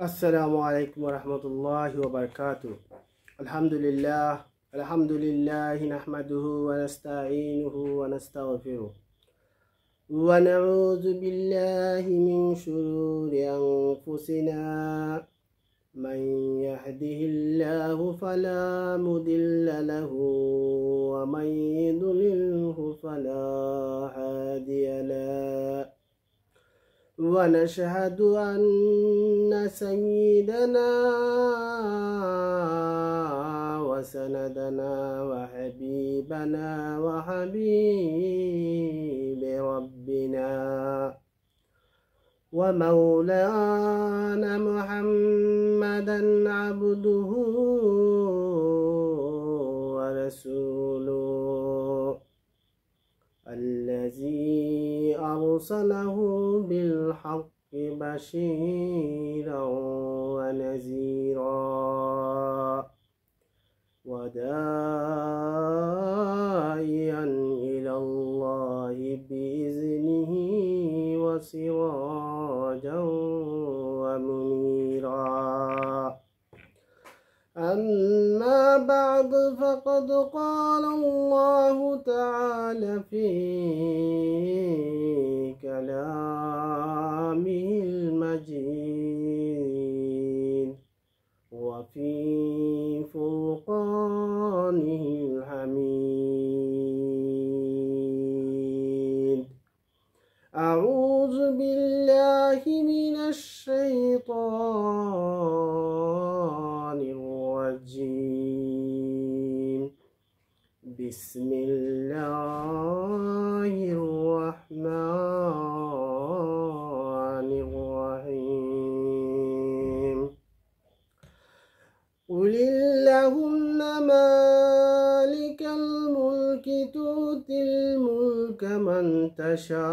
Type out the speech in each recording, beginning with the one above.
السلام عليكم ورحمة الله وبركاته. الحمد لله نحمده ونستعينه ونستغفره ونعوذ بالله من شرور أنفسنا. من يهده الله فلا مضل له ومن يضلله فلا هادي له. ونشهد أن سيدنا وسندنا وحبيبنا وحبيب ربنا ومولانا محمدا عبده ورسوله الذي أرسله بالحق بشيرا ونذيرا وداعيا إلى الله بإذنه وسراجا ومنيرا. أما بعد فقد قال الله تعالى في كلامه المجيد وفي فرقانه الحميد. أعوذ بالله من الشيطان الرجيم. بسم الله الرحمن الرحيم. قل اللهم مالك الملك تؤتي الملك من تشاء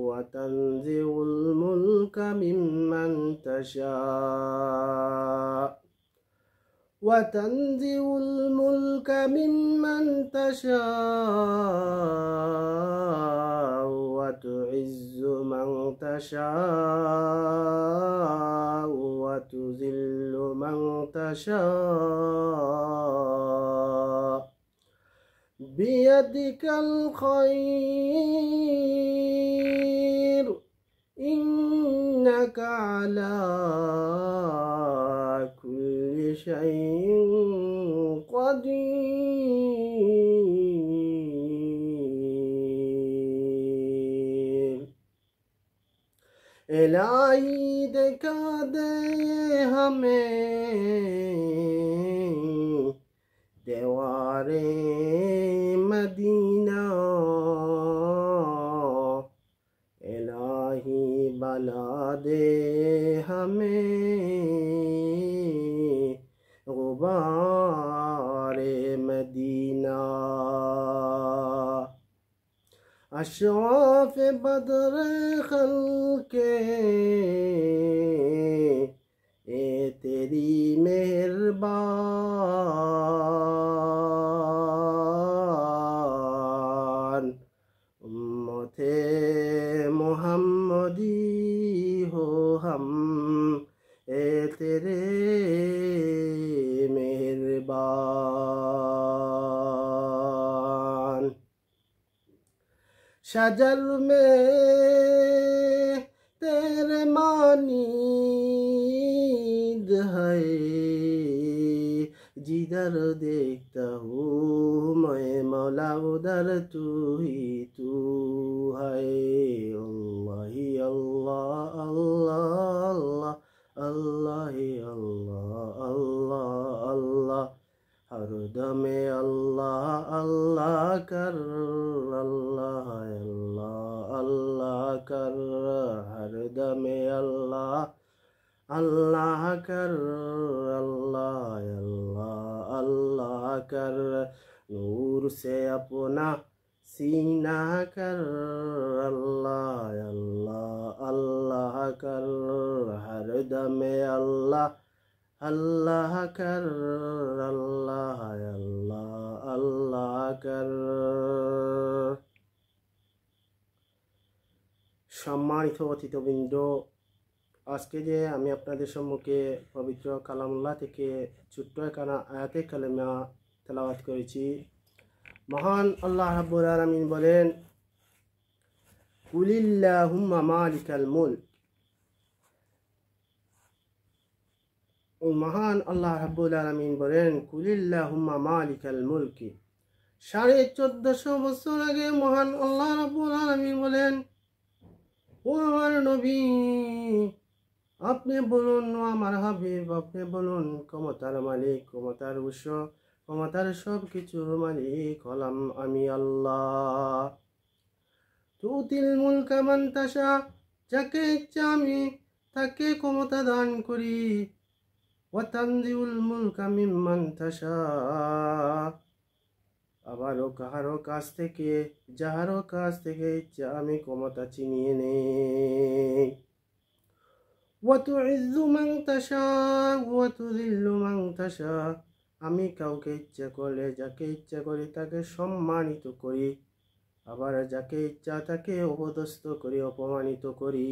وتنزع الملك ممن تشاء وتنزع الملك ممن تشاء وتعز من تشاء وتذل من تشاء بيدك الخير إنك على كل شيء قدير. इलाही दिखा दे हमें दीवारे मदीना। इलाही बना दे हमें गुबारे मदीना। अशराफ बदर खल्के ए तेरी मेहरबान उम्मते मुहम्मदी हो हम ए तेरे मेहरबान। शजर में तेरे मानीद है जिधर देखता हूँ मैं मौला उधर तू ही तू है। अल्लाह ही अल्लाह अल्लाह अल्लाह ही अल्लाह अल्लाह अल्लाह हर दमे अल्लाह अल्लाह कर अल्लाह अल्लाह अल्लाह कर हर दमे अल्लाह अल्लाह कर अल्लाह अल्लाह अल्लाह कर। नूर से अपना सीना कर अल्लाह अल्लाह अल्लाह कर हर दमे अल्लाह अल्लाह कर अल्लाह अल्लाह अल्लाह कर। সম্মানিত অতিথিবৃন্দ, আজকে যে আমি আপনাদের সম্মুখে পবিত্র কালামুল্লাহ থেকে ছোট্ট একখানা আয়াতে কালেমা তেলাওয়াত করেছি। মহান আল্লাহ রাব্বুল আলামিন বলেন, কুলিল্লাহুম্মা মালিকাল মুলক। মহান আল্লাহ রাব্বুল আলামিন বলেন, কুলিল্লাহুম্মা মালিকাল মুলকি। 1450 বছর আগে মহান আল্লাহ রাব্বুল আলামিন বলেন, ও আমার নবী, আপনি বলুন, ও আমার হাবিব, আপনি বলুন, ক্ষমতার মালিক, ক্ষমতার উৎস, ক্ষমতার সব কিছুর মালিক হলাম আমি আল্লাহ। তুতিল মুলকা মান তাশা, যাকে ইচ্ছা আমি তাকে ক্ষমতা দান করি। ওয়া তানজিউল মুলকা মিম্মান তাশা, আবারও কাহারও কাছ থেকে, যাহারও কাছ থেকে ইচ্ছা আমি ক্ষমতা ছিনিয়ে নেই। ওয়া তুইজ্জু মান তাশা ওয়া তুযিল্লু মান তাশা, আমি কাউকে ইচ্ছা করলে, যাকে ইচ্ছা করি তাকে সম্মানিত করি, আবার যাকে ইচ্ছা তাকে অপদস্থ করি, অপমানিত করি।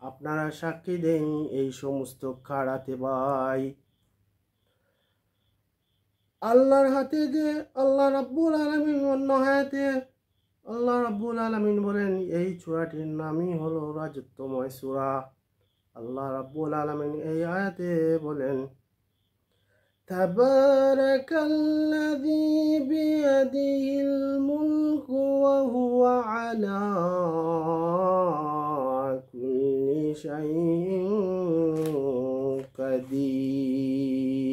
আপনারা সাক্ষী দেন এই সমস্ত খাড়াতে ভাই আল্লাহর হাতে যে। আল্লাহ রাব্বুল আলামিন অন্য হায়াতে আল্লাহ রাব্বুল আলামিন বলেন, এই সূরাটির নামই হলো রাজত্বময় সূরা। আল্লাহ রাব্বুল আলামিন এই আয়াতে বলেন, তাবারাকাল্লাযী বিয়াদিহিল মুলকু ওয়া হুয়া আলা কুল্লি শাইইন কাদির।